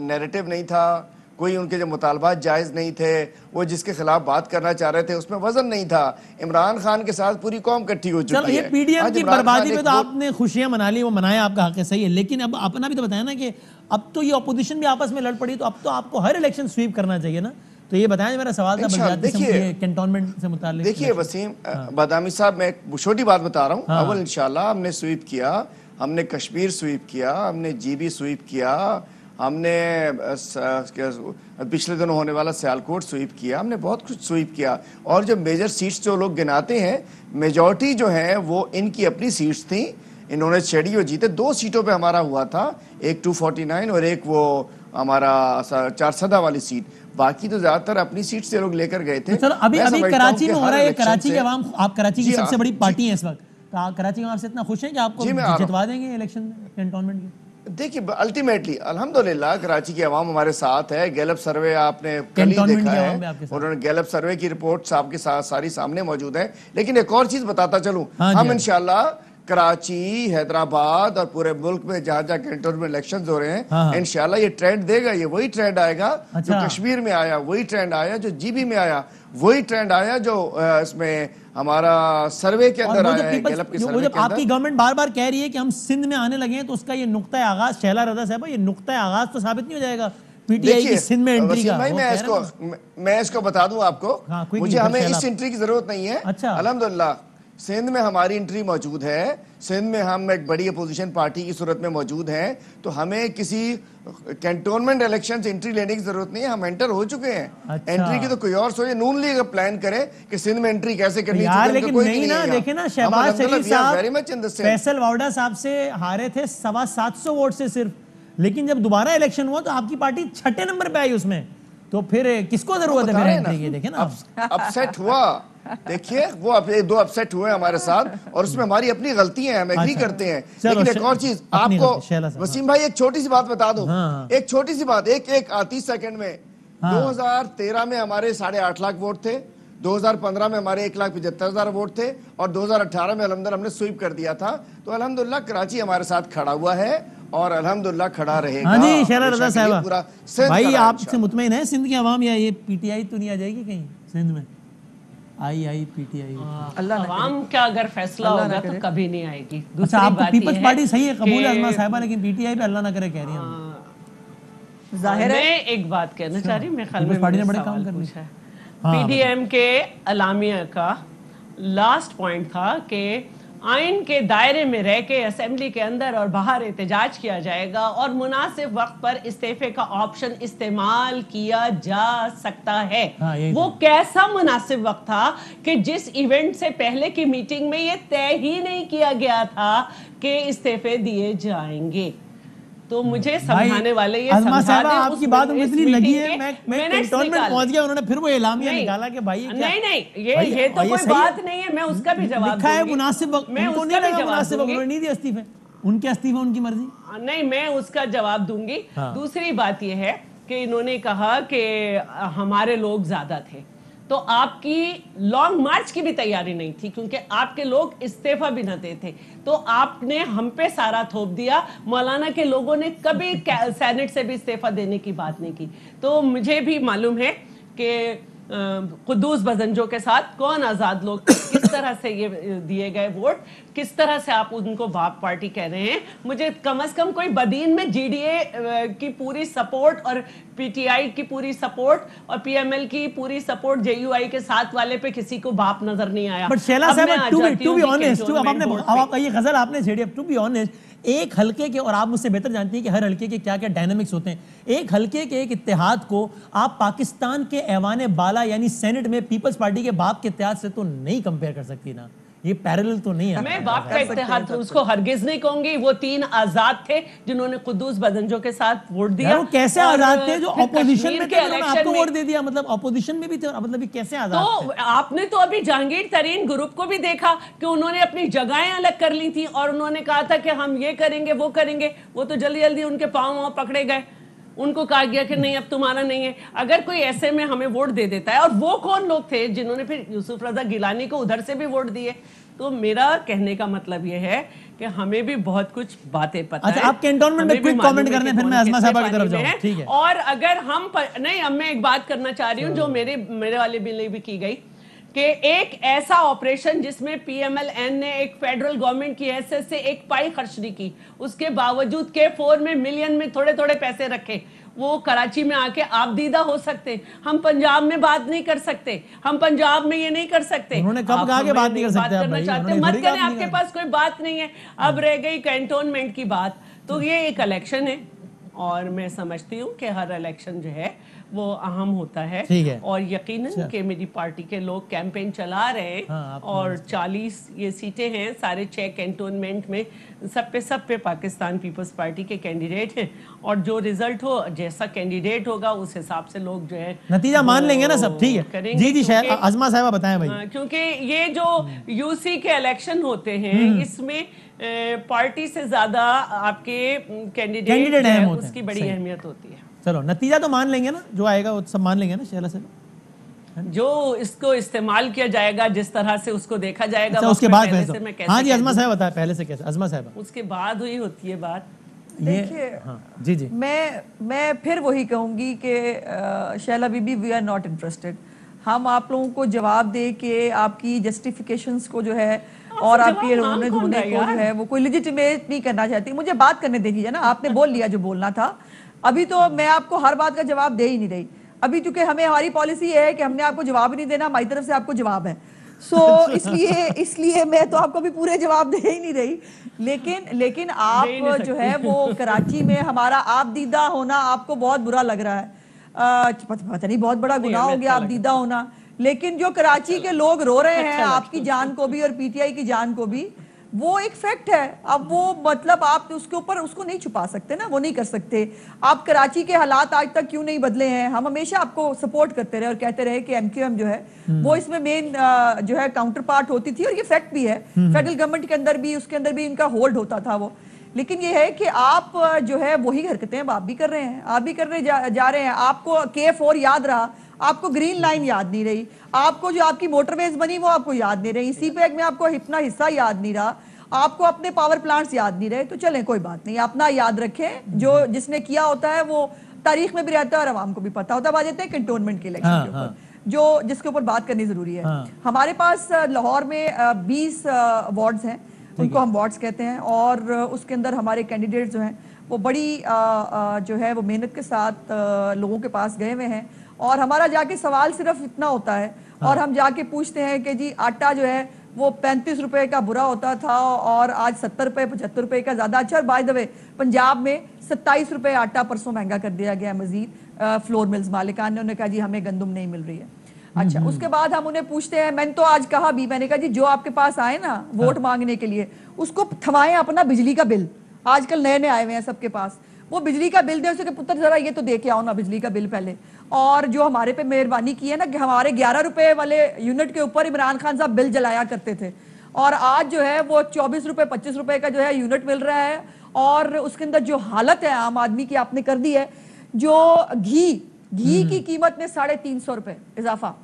नैरेटिव नहीं था, कोई उनके जो मुतालबात जायज़ नहीं थे, वो जिसके खिलाफ बात करना चाह रहे थे उसमें वजन नहीं था। इमरान खान के साथ पूरी कौम इकट्ठी हो चुकी है। पीडीएम की बर्बादी में तो आपने खुशियां मना ली, वो मनाया, आपका हक है, सही है। लेकिन अब अपना भी तो बताया ना कि अब तो ये अपोजिशन भी आपस में लड़ पड़ी, तो अब तो आपको हर इलेक्शन स्वीप करना चाहिए ना। तो ये बताएं, मेरा सवाल था कैंटोनमेंट से मुताल्लिक। देखिए वसीम बादामी साहब, मैं एक छोटी बात बता रहा हूँ। अव्वल इंशाल्लाह हमने स्वीप किया, हमने कश्मीर स्वीप किया, हमने जीबी स्वीप किया, हमने पिछले दिनों होने वाला सियालकोट स्वीप किया, हमने बहुत कुछ स्वीप किया। और जो मेजर सीट्स जो लोग गिनाते हैं, मेजॉरिटी जो है वो इनकी अपनी सीट्स थी, इन्होंने छड़ी और जीते। 2 सीटों पे हमारा हुआ था, एक 249 और एक वो हमारा 4 वाली सीट। बाकी तो ज्यादातर अपनी सीट से लोग लेकर गए थे। तो अभी कराची में हो रहा है, कराची के अवाम, आप कराची की सबसे बड़ी पार्टी है इस वक्त, तो कराची के अवाम से इतना खुश हैं कि आपको जितवा देंगे इलेक्शन में कैंटोनमेंट के? देखिए अल्टीमेटली अल्हम्दुलिल्लाह कराची की आवाम हमारे साथ है। गैलप सर्वे आपने कल ही देखा है, उन्होंने गैलप सर्वे की रिपोर्ट आपके साथ सारी सामने मौजूद है। लेकिन एक और चीज बताता चलूं, हम इंशाल्लाह कराची, हैदराबाद और पूरे मुल्क में जहाँ जहाँ कैंटोनमेंट इलेक्शंस हो रहे हैं, इंशाल्लाह ये ट्रेंड देगा। ये वही ट्रेंड आएगा जो कश्मीर में आया, वही ट्रेंड आया जो जीबी में आया, वही ट्रेंड आया जो इसमें हमारा सर्वे के अंदर आया है, गैलप के सर्वे के अंदर। आपकी गवर्नमेंट बार बार कह रही है कि हम सिंध में आने लगे हैं, तो उसका ये नुक्ता आगाज, शहला रजा साहब, ये नुक्ता आगाज तो साबित नहीं हो जाएगा पीटीआई की सिंध में एंट्री का? भाई मैं इसको बता दूं आपको, मुझे हमें इस एंट्री की जरूरत नहीं है। अल्हम्दुलिल्लाह सिंध में हमारी एंट्री मौजूद है, सिंध में हम एक बड़ी अपोजिशन पार्टी की सूरत में मौजूद हैं, तो हमें किसी कैंटोनमेंट इलेक्शन से एंट्री लेने की जरूरत नहीं है, हम एंटर हो चुके हैं। एंट्री की तो कोई और सोचे, नून लीग प्लान करे कि सिंध में एंट्री कैसे करनी है। लेकिन नहीं ना, देखे ना शहबाज शरीफ साहब फैसल वावडा साहब से हारे थे 725 वोट से सिर्फ, लेकिन जब दोबारा इलेक्शन हुआ तो आपकी पार्टी 6ठे नंबर पे आई उसमें, तो फिर किसको जरूरत है एंट्री की? देखे ना अपसेट हुआ, देखिए वो 2 अपसेट हुए हमारे साथ, और उसमें हमारी अपनी गलती है, हम एग्री करते हैं। लेकिन एक और चीज आपको वसीम भाई, एक छोटी सी बात बता दूं, एक छोटी सी बात, एक 30 सेकंड में। 2013 में हमारे 8.5 लाख वोट थे, 2015 में हमारे 1,75,000 वोट थे, और 2018 में अल्हम्दुलिल्लाह हमने स्वीप कर दिया था। तो अल्हम्दुलिल्लाह कराची हमारे साथ खड़ा हुआ है और अल्हम्दुलिल्लाह खड़ा रहेगा। हाँ जी शहला रजा साहब, भाई आपसे मुतमईन है सिंध की आवाम, या ये पीटीआई तो नहीं आ जाएगी कहीं सिंध में? आई पीटीआई आवाम का अगर फैसला होगा तो कभी नहीं आएगी। अच्छा, आपको पीपल्स पार्टी सही है, कबूल है अज़मा साहिबा, लेकिन पीटीआई पे अल्लाह ना करे कह रही हैं। जाहिर है मैं एक बात कहना चाह रही हूँ, मैं ख्याल में पार्टी ने बड़े काम कर पूछा है। पीडीएम के अलामिया का लास्ट पॉइंट था कि आइन के दायरे में रह के असेंबली के अंदर और बाहर एहतजाज किया जाएगा और मुनासिब वक्त पर इस्तीफे का ऑप्शन इस्तेमाल किया जा सकता है। वो कैसा मुनासिब वक्त था कि जिस इवेंट से पहले की मीटिंग में ये तय ही नहीं किया गया था कि इस्तीफे दिए जाएंगे। तो मुझे समझाने वाले ये समझा दें, आपकी बात मुझे इतनी लगी है, मैं कैंटोनमेंट पहुंच गया, उन्होंने फिर वो एलामिया निकाला कि भाई नहीं ये तो कोई बात नहीं है, मैं उसका भी जवाब लिखा है मुनासिब वक्त, मैं उसका भी जवाब दूंगी। उन्होंने नहीं दिया इस्तीफे, उनके इस्तीफे उनकी मर्जी, नहीं मैं उसका जवाब दूंगी। दूसरी बात ये है कि इन्होंने कहा कि हमारे लोग ज्यादा थे, तो आपकी लॉन्ग मार्च की भी तैयारी नहीं थी क्योंकि आपके लोग इस्तीफा भी न देते, तो आपने हम पे सारा थोप दिया। मौलाना के लोगों ने कभी सेनेट से भी इस्तीफा देने की बात नहीं की। तो मुझे भी मालूम है कि कुद्दूस बजंजो के साथ कौन आज़ाद लोग, किस तरह से ये दिए गए वोट, किस तरह से आप उनको बाप पार्टी कह रहे हैं। मुझे कम से कम कोई बदीन में जीडीए की पूरी सपोर्ट और पीटीआई की पूरी सपोर्ट और पीएमएल की पूरी सपोर्ट जेयूआई के साथ वाले पे किसी को बाप नजर नहीं आया। बट शैला साहब, टू बी ऑनेस्ट, अब ये गजल आपने छेड़ी, टू बी ऑनेस्ट, एक हल्के के, और आप मुझसे बेहतर जानती हैं कि हर हल्के के क्या क्या डायनामिक्स होते हैं, एक हल्के के एक इत्तेहाद को आप पाकिस्तान के ऐवान बाला यानी सेनेट में पीपल्स पार्टी के बाप के इत्तेहाद से तो नहीं कंपेयर कर सकती ना, ये पैरेलल तो नहीं है। मैं बाप का इत्तेहाद उसको हरगिज नहीं कहूंगी। वो 3 आजाद थे जिन्होंने कुद्दूस बजंजो के साथ वोट दिया। वो कैसे आजाद थे जो अपोजिशन में थे, उन्होंने आपको वोट दे दिया, मतलब अपोजिशन में भी थे, मतलब ये कैसे आजाद तो थे? आपने तो अभी जहांगीर तरीन ग्रुप को भी देखा कि उन्होंने अपनी जगहें अलग कर ली थी और उन्होंने कहा था कि हम ये करेंगे वो करेंगे। वो तो जल्दी जल्दी उनके पाँव पकड़े गए, उनको कहा गया कि नहीं अब तुम्हारा नहीं है। अगर कोई ऐसे में हमें वोट दे देता है, और वो कौन लोग थे जिन्होंने फिर यूसुफ रजा गिलानी को उधर से भी वोट दिए। तो मेरा कहने का मतलब ये है कि हमें भी बहुत कुछ बातें पता है। आप कैंटोनमेंट में क्विक कमेंट करने, फिर मैं अज़मा साहबा की तरफ जाऊं, ठीक है। और अगर हम नहीं, अब मैं एक बात करना चाह रही हूँ जो मेरे वाले बिल भी की गई कि एक ऐसा ऑपरेशन जिसमें PMLN ने एक फेडरल गवर्नमेंट की हैसियत से एक पाई खर्च नहीं की, उसके बावजूद K4 में मिलियन में थोड़े थोड़े पैसे रखे, वो कराची में आके आप दीदा हो सकते। हम पंजाब में बात नहीं कर सकते, हम पंजाब में ये नहीं कर सकते। उन्होंने कब कहा कि बात नहीं कर सकते? बात करना चाहते मत करें, आपके पास कोई बात नहीं है। अब रह गई कैंटोनमेंट की बात, तो ये एक इलेक्शन है और मैं समझती हूँ कि हर इलेक्शन जो है वो अहम होता है, और यकीनन कि मेरी पार्टी के लोग कैंपेन चला रहे हैं और 40 ये सीटें हैं, सारे 6 कैंटोनमेंट में सब पे पाकिस्तान पीपल्स पार्टी के कैंडिडेट हैं, और जो रिजल्ट हो, जैसा कैंडिडेट होगा उस हिसाब से लोग जो है नतीजा मान लेंगे ना सब। ठीक है जी जी, अज़मा साहिबा बताएं भाई। क्योंकि ये जो यूसी के इलेक्शन होते हैं इसमें पार्टी से ज्यादा आपके कैंडिडेट है उसकी बड़ी अहमियत होती है। चलो नतीजा तो मान लेंगे ना, जो आएगा वो सब मान लेंगे ना शैला से, जो इसको इस्तेमाल किया जाएगा, जिस तरह से उसको देखा जाएगा। अच्छा, उसके बाद हाँ जी अज़मा साहब बताया पहले से कैसे। अज़मा साहब उसके बाद हुई होती है बात। देखिए जी जी, मैं फिर वही कहूंगी कि शैला बीबी वी आर नॉट इंटरेस्टेड। हम आप लोगों को जवाब दे के आपकी जस्टिफिकेशंस को जो है और आपके रोने धोने को जो है वो कोई लेजिटिमेट नहीं करना चाहती। मुझे बात करने दीजिए ना, आपने बोल लिया जो बोलना था। अभी तो मैं आपको हर बात का जवाब दे ही नहीं रही अभी, क्योंकि हमारी पॉलिसी है कि हमने आपको जवाब ही नहीं देना, हमारी तरफ से आपको जवाब है। इसलिए मैं तो आपको भी पूरे जवाब दे ही नहीं रही। लेकिन आप जो है वो कराची में हमारा आप दीदा होना आपको बहुत बुरा लग रहा है। पता नहीं बहुत बड़ा गुनाह हो गया आप दीदा होना, लेकिन जो कराची के लोग रो रहे हैं आपकी जान को भी और PTI की जान को भी, वो एक फैक्ट है। अब वो मतलब आप उसके ऊपर उसको नहीं छुपा सकते ना, वो नहीं कर सकते। आप कराची के हालात आज तक क्यों नहीं बदले हैं? हम हमेशा आपको सपोर्ट करते रहे और कहते रहे कि MQM जो है वो इसमें मेन जो है काउंटर पार्ट होती थी, और ये फैक्ट भी है। फेडरल गवर्नमेंट के अंदर भी, उसके अंदर भी इनका होल्ड होता था वो। लेकिन ये है कि आप जो है वही हरकतें आप भी कर रहे हैं, आप भी करने जा रहे हैं। आपको K4 याद रहा, आपको ग्रीन लाइन याद नहीं रही, आपको जो आपकी मोटरवेज बनी वो आपको याद नहीं रही, CPEC में आपको अपना हिस्सा याद नहीं रहा, आपको अपने पावर प्लांट्स याद नहीं रहे। तो चलें कोई बात नहीं, अपना याद रखें। जो जिसने किया होता है वो तारीख में भी रहता है और आवाम को भी पता होता है। बात है कैंटोनमेंट के इलेक्शन के ऊपर जो जिसके ऊपर बात करनी जरूरी है। हमारे पास लाहौर में 20 वार्ड्स हैं, उनको हम वार्ड्स कहते हैं, और उसके अंदर हमारे कैंडिडेट जो हैं वो बड़ी जो है वो मेहनत के साथ लोगों के पास गए हुए हैं। और हमारा जाके सवाल सिर्फ इतना होता है, और हम जाके पूछते हैं कि जी आटा जो है वो 35 रुपए का बुरा होता था और आज 70 रुपए 75 रुपए का ज्यादा अच्छा। और बाय द वे पंजाब में 27 रुपए आटा परसों महंगा कर दिया गया मजीद। फ्लोर मिल्स मालिकान ने उन्हें कहा जी हमें गंदम नहीं मिल रही है। अच्छा, उसके बाद हम उन्हें पूछते हैं, मैंने तो आज कहा भी, मैंने कहा जी जो आपके पास आए ना वोट मांगने के लिए उसको थमाएं अपना बिजली का बिल। आजकल नए नए आए हुए हैं सबके पास, वो बिजली का बिल दे उसके पुत्र जरा ये तो दे के आओ ना बिजली का बिल पहले। और जो हमारे पे मेहरबानी की है ना कि हमारे 11 रुपए वाले यूनिट के ऊपर इमरान खान साहब बिल जलाया करते थे, और आज जो है वो 24 रुपए 25 रुपए का जो है यूनिट मिल रहा है। और उसके अंदर जो हालत है आम आदमी की आपने कर दी है। जो घी की कीमत में 350 रुपए इजाफा,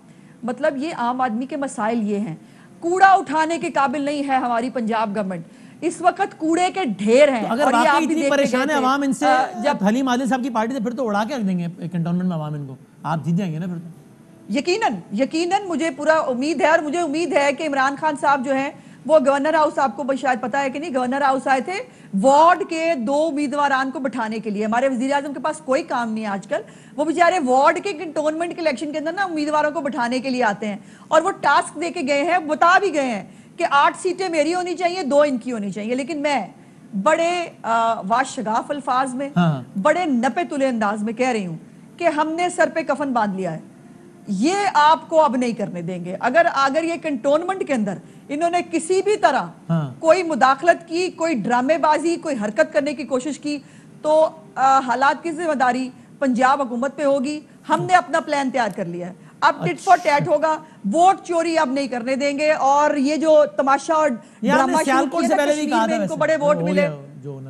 मतलब ये आम आदमी के मसाइल ये हैं। कूड़ा उठाने के काबिल नहीं है हमारी पंजाब गवर्नमेंट, इस वक्त कूड़े के ढेर हैं। तो अगर वाकई इतनी परेशान है आवाम इनसे, जब हलीम आदिल साहब की पार्टी से, फिर तो उड़ा के रख देंगे कैंटोनमेंट में आवाम इनको, आप जीत जाएंगे ना फिर तो। यकीनन मुझे पूरा उम्मीद है, और मुझे उम्मीद है कि इमरान खान साहब जो हैं वो गवर्नर हाउस, आपको शायद पता है कि नहीं, गवर्नर हाउस आए थे वार्ड के 2 उम्मीदवारान को बिठाने के लिए। हमारे वजीर आजम के पास कोई काम नहीं है आजकल, वो बेचारे वार्ड के कैंटोनमेंट के इलेक्शन के अंदर ना उम्मीदवारों को बिठाने के लिए आते हैं, और वो टास्क दे के गए हैं, बता भी गए हैं कि 8 सीटें मेरी होनी चाहिए, 2 इनकी होनी चाहिए। लेकिन मैं बड़े वाशगाफ अल्फाज में, बड़े नपे तुले अंदाज में कह रही हूं कि हमने सर पे कफन बांध लिया है, ये आपको अब नहीं करने देंगे। अगर ये कैंटोनमेंट के अंदर इन्होंने किसी भी तरह कोई मुदाखलत की, कोई ड्रामेबाजी, कोई हरकत करने की कोशिश की, तो हालात की जिम्मेदारी पंजाब हुकूमत पे होगी। हमने अपना प्लान तैयार कर लिया है, अब टिट फॉर टैट होगा, वोट चोरी अब नहीं करने देंगे। और ये जो तमाशा और ड्रामा शुरू किया ना कश्मीर में, इनको बड़े वोट मिले, जो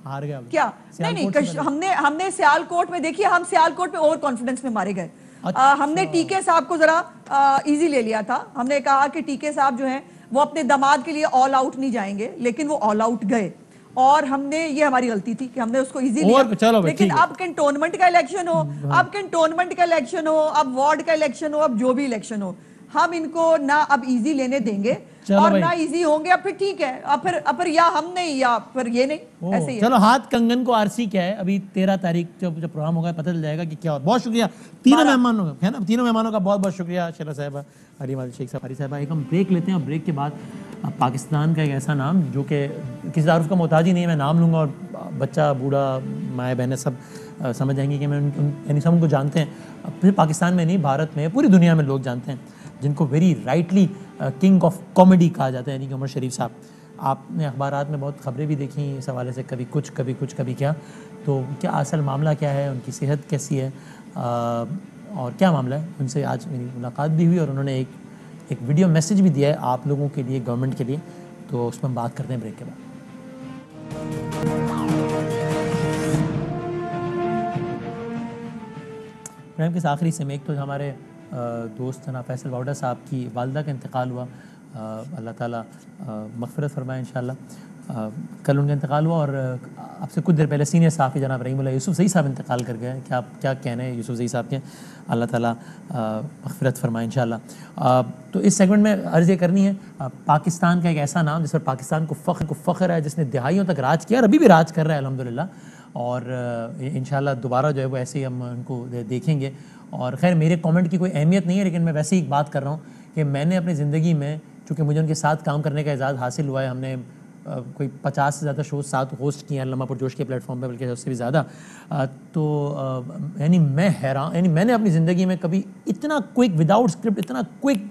हार गया क्या नहीं, हमने सियालकोट में, देखिए हम सियालकोट में ओवर कॉन्फिडेंस में मारे गए। हमने टीके साहब को जरा इजी ले लिया था। हमने कहा कि टीके साहब जो हैं वो अपने दामाद के लिए ऑल आउट नहीं जाएंगे, लेकिन वो ऑल आउट गए, और हमने, ये हमारी गलती थी कि हमने उसको इजी लिया। लेकिन अब कैंटोनमेंट का इलेक्शन हो, अब कैंटोनमेंट का इलेक्शन हो, अब वार्ड का इलेक्शन हो, अब जो भी इलेक्शन हो, हम इनको ना अब इजी लेने देंगे और ना इजी होंगे, अब फिर ठीक है, अब फिर या हम नहीं या फिर ये नहीं, ऐसे ही है। चलो हाथ कंगन को आरसी क्या है, अभी 13 तारीख जब प्रोग्राम होगा पता चल जाएगा कि क्या हो। बहुत शुक्रिया तीनों मेहमानों का, है ना, तीनों मेहमानों का बहुत बहुत शुक्रिया। शेरा साहिबा, हरीम शेख साहब, हरी साहिबा। एक हम ब्रेक लेते हैं और ब्रेक के बाद पाकिस्तान का एक ऐसा नाम जो कि किसी तारुफ का मोहताज ही नहीं है, मैं नाम लूँगा और बच्चा बूढ़ा माए बहनें सब समझ जाएंगे कि मैं यानी सब उनको जानते हैं। फिर पाकिस्तान में नहीं, भारत में, पूरी दुनिया में लोग जानते हैं, जिनको very rightly king of comedy कहा जाता है, यानी कि उमर शरीफ साहब। आपने अखबारात में बहुत खबरें भी देखी इस हवाले से, कभी कुछ कभी कुछ कभी क्या। तो क्या असल मामला क्या है, उनकी सेहत कैसी है और क्या मामला है, उनसे आज मेरी मुलाकात भी हुई और उन्होंने एक वीडियो मैसेज भी दिया है आप लोगों के लिए, गवर्नमेंट के लिए। तो उस पर हम बात करते हैं ब्रेक के बाद। प्रोग्राम के आखिरी से में एक तो हमारे दोस्त ना फैसल वाउडा साहब की वालदा का इंतकाल हुआ, अल्लाह ताला मग़फ़िरत फरमाए इंशाअल्लाह। कल उनका इंतकाल हुआ और अब से कुछ देर पहले सीनियर साफ़ी जनाब रहीमुल्लाह यूसुफ ज़ई साहब इंतकाल कर गए। क्या कहने हैं यूसुफ ज़ई साहब के, अल्लाह ताला मग़फ़िरत फरमाए इंशाअल्लाह। तो इस सेगमेंट में अर्ज़ ये करनी है, पाकिस्तान का एक ऐसा नाम जिस पर पाकिस्तान को फ़ख्र है, जिसने दहाइयों तक राज किया और अभी भी राज कर रहा है अल्हम्दुलिल्लाह, और इंशाअल्लाह दोबारा जो है वो ऐसे ही हम उनको देखेंगे। और ख़ैर मेरे कमेंट की कोई अहमियत नहीं है, लेकिन मैं वैसे ही एक बात कर रहा हूँ कि मैंने अपनी ज़िंदगी में, चूँकि मुझे उनके साथ काम करने का एजाज़ हासिल हुआ है, हमने कोई 50 से ज़्यादा शोज़ साथ होस्ट किए हैं लम्हा पुरजोश के प्लेटफॉर्म पे, बल्कि उससे भी ज़्यादा। तो यानी मैं हैरान, यानी मैंने अपनी ज़िंदगी में कभी इतना क्विक, विदाउट स्क्रिप्ट, इतना क्विक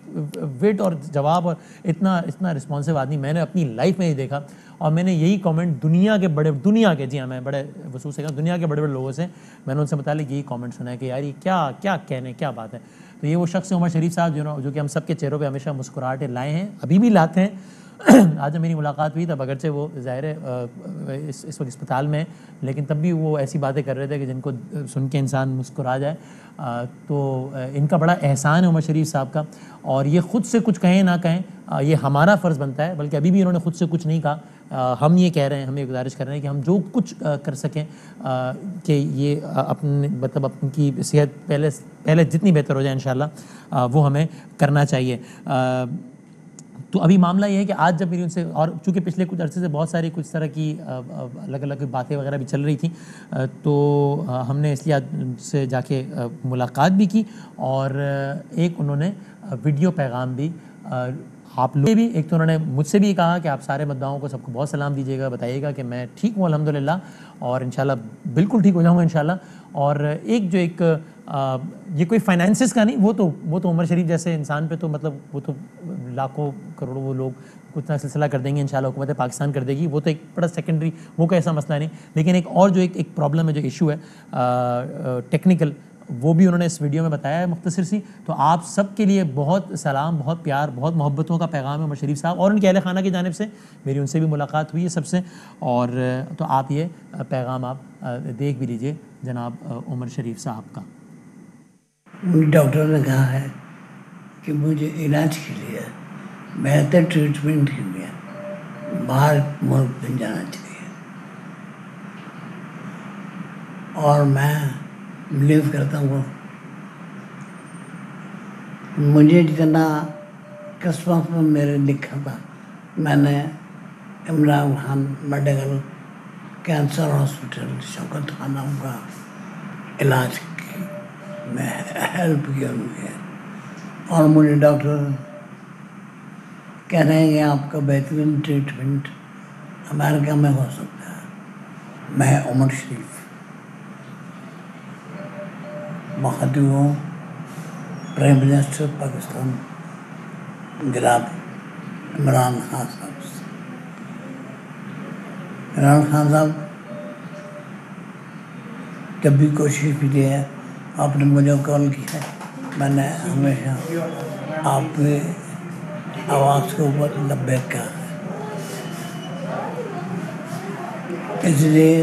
विट और जवाब और इतना रिस्पॉन्सिव आदमी मैंने अपनी लाइफ में ही देखा। और मैंने यही कमेंट दुनिया के जी हाँ, मैं बड़े वसूल से कहूँ, दुनिया के बड़े बड़े लोगों से मैंने उनसे मुतालिक यही कमेंट सुना है कि यार ये क्या कहने, क्या बात है। तो ये वो शख्स उमर शरीफ साहब जो कि हम सब के चेहरों पे हमेशा मुस्कुराहटें लाए हैं, अभी भी लाते हैं। आज जब मेरी मुलाकात हुई तब अगरचे वो ज़ाहिर है इस वक्त अस्पताल में, लेकिन तब भी वो ऐसी बातें कर रहे थे कि जिनको सुन के इंसान मुस्कुरा जाए। तो इनका बड़ा एहसान है उमर शरीफ साहब का, और ये ख़ुद से कुछ कहें ना कहें, ये हमारा फ़र्ज़ बनता है, बल्कि अभी भी इन्होंने ख़ुद से कुछ नहीं कहा। हम ये कह रहे हैं, हम ये गुजारिश कर रहे हैं कि हम जो कुछ कर सकें कि ये अपने मतलब अपनी सेहत पहले जितनी बेहतर हो जाए इंशाअल्लाह वो हमें करना चाहिए। तो अभी मामला ये है कि आज जब मेरी उनसे, और चूँकि पिछले कुछ अरसे से बहुत सारी कुछ तरह की अलग अलग बातें वगैरह भी चल रही थी, तो हमने इसलिए आज उनसे जाके मुलाकात भी की और एक उन्होंने वीडियो पैगाम भी आप लोग भी, एक तो उन्होंने मुझसे भी कहा कि आप सारे मुद्दाओं को सबको बहुत सलाम दीजिएगा, बताइएगा कि मैं ठीक हूँ अल्हम्दुलिल्लाह, और इंशाल्लाह बिल्कुल ठीक हो जाऊँगा इंशाल्लाह। और ये कोई फाइनेंसिस का नहीं, वो तो उमर शरीफ जैसे इंसान पे तो मतलब वो तो लाखों करोड़ों वो लोग कुछ ना सिलसिला कर देंगे इंशाल्लाह, हुकूमत पाकिस्तान कर देगी, वो तो एक बड़ा सेकेंडरी, वो कोई ऐसा मसला नहीं। लेकिन एक और जो एक प्रॉब्लम है, जो इशू है टेक्निकल, वो भी उन्होंने इस वीडियो में बताया है मुख्तसर सी। तो आप सब के लिए बहुत सलाम, बहुत प्यार, बहुत मोहब्बतों का पैगाम है उमर शरीफ साहब और उनके अहले खाना की जानिब से। मेरी उनसे भी मुलाकात हुई है सबसे, और तो आप ये पैगाम आप देख भी लीजिए जनाब उमर शरीफ साहब का। डॉक्टर ने कहा है कि मुझे इलाज के लिए, बेहतर ट्रीटमेंट के लिए बाहर मुल्क में जाना चाहिए, और मैं बिलीव करता हूँ मुझे जितना किस्मत में मेरे लिखा था, मैंने Imran Khan medical cancer hospital Shaukat खाना का इलाज में हेल्प किया उनके, और मुझे डॉक्टर कह रहे हैं कि आपका बेहतरीन ट्रीटमेंट अमेरिका में हो सकता है। मैं उमर शरीफ मुखातिब हूँ प्राइम मिनिस्टर पाकिस्तान जनाब इमरान खान साहब से। इमरान खान साहब, जब भी कोशिश की है आपने मुझे कॉल किया, मैंने हमेशा आपकी आवाज़ के ऊपर लब्बैक कहा है, इसलिए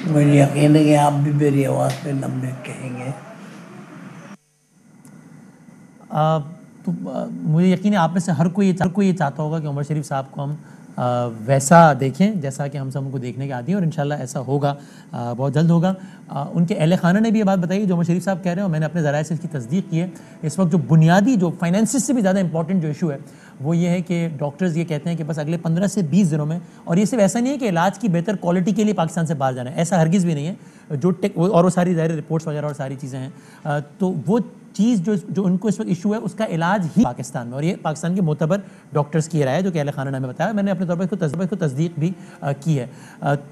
मुझे यकीन है कि आप भी मेरी आवाज़ पे लब्बैक कहेंगे। तो मुझे यकीन है आप में से हर कोई ये चाहता होगा कि उमर शरीफ साहब को हम वैसा देखें जैसा कि हम सब उनको देखने के आदी हैं, और इंशाल्लाह ऐसा होगा, बहुत जल्द होगा। उनके अहले खाना ने भी ये बात बताई जो उमर शरीफ साहब कह रहे हैं, और मैंने अपने ज़राए से इसकी तस्दीक की है। इस वक्त जो बुनियादी, जो फाइनेंसिस से भी ज़्यादा इंपॉर्टेंट जो इशू है वो ये है कि डॉक्टर्स ये कहते हैं कि बस अगले 15 से 20 दिनों में, और ये सिर्फ ऐसा नहीं है कि इलाज की बेहतर क्वालिटी के लिए पाकिस्तान से बाहर जाना है, ऐसा हरगिज़ भी नहीं है, जो और वो सारी ज़ाहिर रिपोर्ट्स वगैरह और सारी चीज़ें हैं, तो वो चीज़ जो उनको इस वक्त इशू है उसका इलाज ही पाकिस्तान में, और ये पाकिस्तान के मोतबर डॉक्टर्स की राय है जो कि अहले खाना ने हमें बताया, मैंने अपने तौर पर इसको तस्दीक भी की है।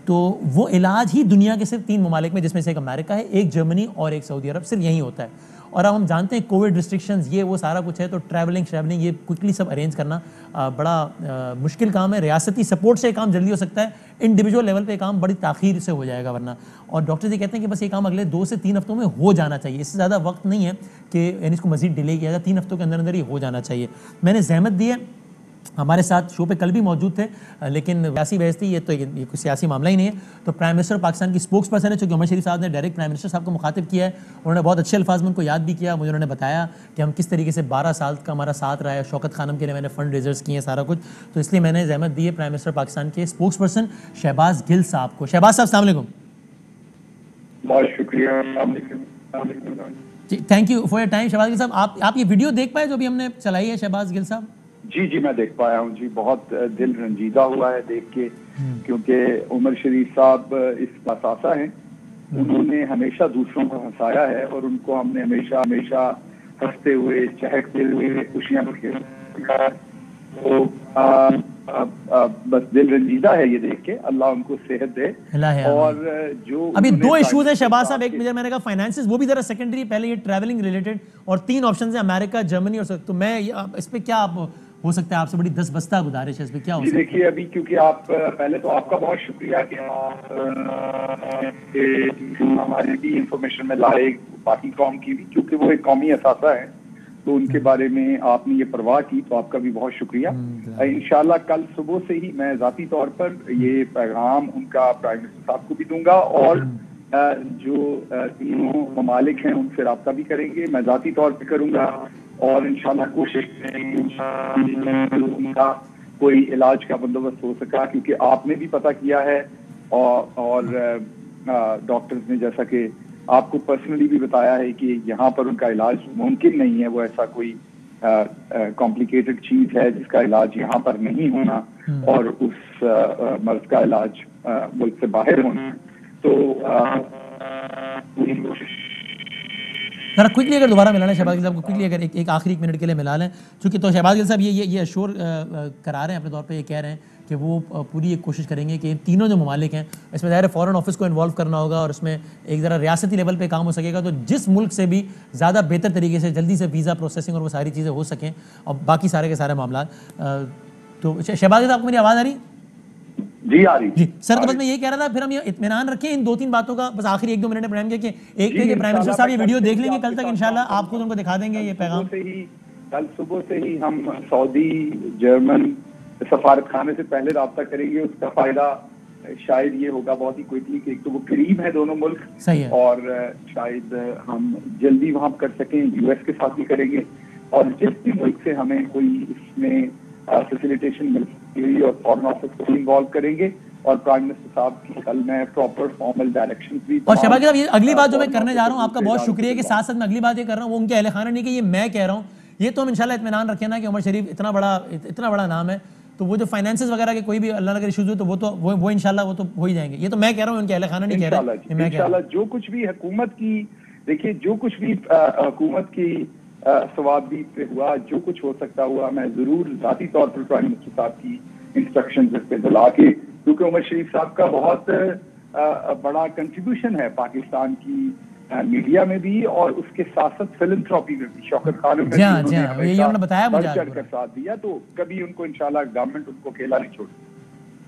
तो वो इलाज ही दुनिया के सिर्फ 3 ममालिक में, जिसमें से एक अमेरिका है, एक जर्मनी और एक सऊदी अरब, सिर्फ यहीं होता है। और अब हम जानते हैं कोविड रिस्ट्रिक्शंस ये वो सारा कुछ है, तो ट्रैवलिंग ये क्विकली सब अरेंज करना बड़ा मुश्किल काम है। रियासती सपोर्ट से काम जल्दी हो सकता है, इंडिविजुअल लेवल पे काम बड़ी ताख़ीर से हो जाएगा वरना। और डॉक्टर्स ये कहते हैं कि बस ये काम अगले 2 से 3 हफ्तों में हो जाना चाहिए, इससे ज़्यादा वक्त नहीं है कि यानी इसको मज़ीद डिले किया जाए, 3 हफ्तों के अंदर अंदर ही हो जाना चाहिए। मैंने ज़हमत दी है, हमारे साथ शो पे कल भी मौजूद थे, लेकिन सियासी बहस थी, ये कोई सियासी मामला ही नहीं है। तो प्राइम मिनिस्टर पाकिस्तान की स्पोक्स पर्सन है, चूँकि उमर शरीफ साहब ने डायरेक्ट प्राइम मिनिस्टर साहब को मुखातिब किया है, उन्होंने बहुत अच्छे अल्फाज में उनको याद भी किया, मुझे उन्होंने बताया कि हम किस तरीके से 12 साल का हमारा साथ रहा है, शौकत खानम के लिए मैंने फंड रेजर्स किए हैं, सारा कुछ। तो इसलिए मैंने ज़हमत दी है प्राइम मिनिस्टर पाकिस्तान के स्पोक्स पर्सन शहबाज गिल साहब को। शहबाज साहब अस्सलाम वालेकुम। बहुत शुक्रिया जी, thank you for your time. Shahbaz Gill साहब, आप ये वीडियो देख पाए जो भी हमने चलाई है शहबाज गिल साहब? जी, मैं देख पाया हूँ जी, बहुत दिल रंजीदा हुआ है देख के, क्योंकि उमर शरीफ साहब इस असासा हैं, उन्होंने हमेशा दूसरों को हंसाया है और उनको हमने हमेशा हंसते हुए, चहकते हुए, खुशियां तो बस दिल रंजीदा है ये देख के, अल्लाह उनको सेहत दे। और जो अभी 2 इश्यूज हैं शहबाज साहब, एक मैंने कहा फाइनेंसेस, वो भी जरा सेकेंडरी, पहले ये ट्रैवलिंग रिलेटेड, और 3 ऑप्शन है अमेरिका, जर्मनी और तो मैं इस पे क्या आप हो सकता है, आपसे बड़ी 10 बस्ता गुजारिश है, इस पे क्या हो सकता है? देखिए, अभी क्योंकि आप पहले तो आपका बहुत शुक्रिया कि आप हमारी भी इंफॉर्मेशन में लाए बाकी कौम की भी, क्योंकि वो एक कौमी असासा है, तो उनके बारे में आपने ये परवाह की, तो आपका भी बहुत शुक्रिया। इंशाल्लाह कल सुबह से ही मैं जाती तौर पर ये पैगाम उनका प्राइम मिनिस्टर साहब को भी दूंगा, और जो 3 ममालिक हैं उनसे रब्ता भी करेंगे, मैं जाती तौर पर करूंगा, और इंशाल्लाह कोशिश करेंगे उनका कोई इलाज का बंदोबस्त हो सका, क्योंकि आपने भी पता किया है और डॉक्टर्स ने जैसा कि आपको पर्सनली भी बताया है कि यहाँ पर उनका इलाज मुमकिन नहीं है, वो ऐसा कोई कॉम्प्लिकेटेड चीज है जिसका इलाज यहाँ पर नहीं होना, और उस मर्ज का इलाज मुल्क से बाहर होना। तो जरा क्विकली अगर दोबारा मिला लें शहबाज गिल साहब को, क्विकली अगर एक आखिरी 1 मिनट के लिए मिला लें, चूँकि तो शहबाज गिल साहब ये अश्योर करा रहे हैं अपने तौर पे, ये कह रहे हैं कि वो पूरी एक कोशिश करेंगे कि इन तीनों जो ममालिक हैं, इसमें ज़ाहिर है फॉरेन ऑफिस को इन्वॉल्व करना होगा, और उसमें एक ज़रा रियासती लेवल पे काम हो सकेगा, तो जिस मुल्क से भी ज़्यादा बेहतर तरीके से जल्दी से वीज़ा प्रोसेसिंग और वो सारी चीज़ें हो सकें, और बाकी सारे के सारे मामला। तो शहबाज साहब, आपको मेरी आवाज़ आ रही? जी आ रही जी सर, तो बस मैं ये कह रहा था, फिर हम ये इत्मीनान रखें इन 2-3 बातों का, बस आखिरी 1-2 मिनट में प्रेम किया कि एक प्राइम मिनिस्टर साहब ये वीडियो देख लेंगे कल तक, इंशाल्लाह आप खुद उनको दिखा देंगे ये पैगाम। कल सुबह से ही हम सऊदी, जर्मन सफारत खाने से पहले रब्ता करेंगे, उसका फायदा शायद ये होगा बहुत ही क्विकली कि एक तो वो करीब है दोनों मुल्क, सही है, और शायद हम जल्दी वहाँ कर सकें, यूएस के साथ भी करेंगे, और जिस भी मुल्क से हमें कोई इसमें फैसिलिटेशन मिल और फॉरेन ऑफिस को इन्वॉल्व करेंगे, और प्राइम मिनिस्टर साहब की कल मैं प्रॉपर फॉर्मल डायरेक्शन भी। और शहबाज साहब, ये अगली बात जो मैं करने जा रहा हूँ, आपका बहुत शुक्रिया के साथ साथ मैं अगली बात ये कर रहा हूँ, वो उनके अहले खाना नहीं कि ये मैं कह रहा हूँ, ये तो हम इंशाल्लाह इत्मीनान रखें ना कि उमर शरीफ इतना बड़ा नाम है, तो वो जो फाइनेंसेस वगैरह के कोई भी अल्लाह अगर इशूज हो तो वो इंशाल्लाह वो तो हो ही जाएंगे। ये तो मैं कह रहा हूँ, उनके अहले खाना नहीं कह रहा। इंशाल्लाह जो कुछ भी हुकूमत की, देखिए जो कुछ भी हुकूमत की सवाबी पे हुआ, जो कुछ हो सकता हुआ, मैं जरूर जाती तौर पर प्राइम मिनिस्टर साहब की इंस्ट्रक्शंस इस पे दिला के, क्योंकि उमर शरीफ साहब का बहुत बड़ा कंट्रीब्यूशन है पाकिस्तान की मीडिया में भी, और उसके साथ साथ फिलंथ्रॉपी में भी। शौकत खान ने उन्होंने बताया मुझे कर साथ दिया, तो कभी उनको इंशाल्लाह गवर्नमेंट उनको अकेला नहीं छोड़ेगी।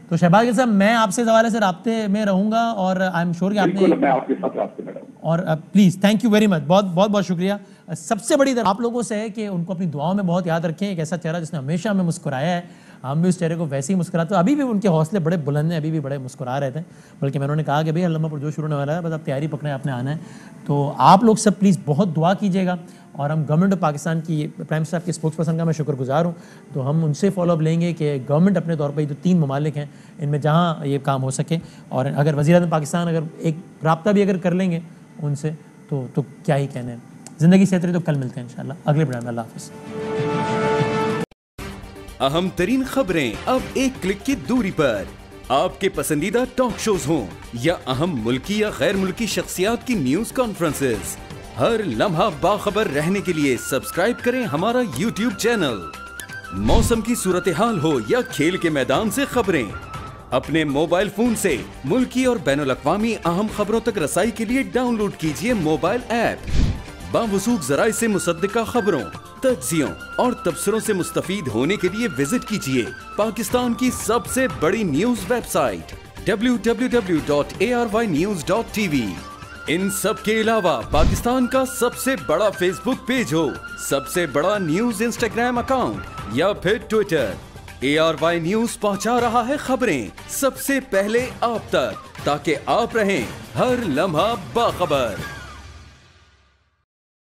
तो शहबाज गिल साहब, मैं आपसे इस हवाले से राब्ते में रहूंगा, और आई एम श्योर कि आपने, मैं आपके साथ राब्ते में रहूंगा, और please thank you very much, बहुत शुक्रिया। सबसे बड़ी आप लोगों से है कि उनको अपनी दुआओं में बहुत याद रखें, एक ऐसा चेहरा जिसने हमेशा हमें मुस्कुराया है, हम भी उस चेहरे को वैसे ही मुस्कुराते, अभी भी उनके हौसले बड़े बुलंद हैं, अभी भी बड़े मुस्कुरा रहे थे, बल्कि मैं उन्होंने कहा कि भाई अल्लाह पर जो शुरू होने वाला है, बस आप तैयारी पकड़ें, आपने आना है। तो आप लोग सब प्लीज़ बहुत दुआ कीजिएगा, और हम गवर्नमेंट ऑफ पाकिस्तान की, प्राइम मिनिस्टर के स्पोक्स पर्सन का मैं शुक्रगुजार हूँ, तो हम उनसे फॉलोअप लेंगे कि गवर्नमेंट अपने तौर पर ये जो 3 ममालिक हैं इनमें जहाँ ये काम हो सके, और अगर वज़ीर-ए-आज़म पाकिस्तान अगर एक रब्ता भी अगर कर लेंगे उनसे तो क्या ही कहने हैं। ज़िंदगी सेहत रही तो कल मिलते हैं इंशाल्लाह अगले प्रोग्राम में। अल्लाह हाफ़िज़। अहम तरीन खबरें अब एक क्लिक की दूरी पर, आपके पसंदीदा टॉक शोज हों या अहम मुल्की या गैर मुल्की शख्सियात की न्यूज कॉन्फ्रेंसेस, हर लम्हा बाखबर रहने के लिए सब्सक्राइब करें हमारा YouTube चैनल। मौसम की सूरत हाल हो या खेल के मैदान से खबरें, अपने मोबाइल फोन से मुल्की और बैनुल-अक़वामी अहम खबरों तक रसाई के लिए डाउनलोड कीजिए मोबाइल ऐप। बावसूख ज़राए से मुसद्दिका खबरों, तज्ज़ियों और तबसरों से मुस्तफ़ीद होने के लिए विजिट कीजिए पाकिस्तान की सबसे बड़ी न्यूज वेबसाइट www.arYnews.tv। इन सब के अलावा पाकिस्तान का सबसे बड़ा फेसबुक पेज हो, सबसे बड़ा न्यूज इंस्टाग्राम अकाउंट या फिर ट्विटर, ARY न्यूज पहुंचा रहा है खबरें सबसे पहले आप तक, ताकि आप रहें हर लम्हा बाखबर।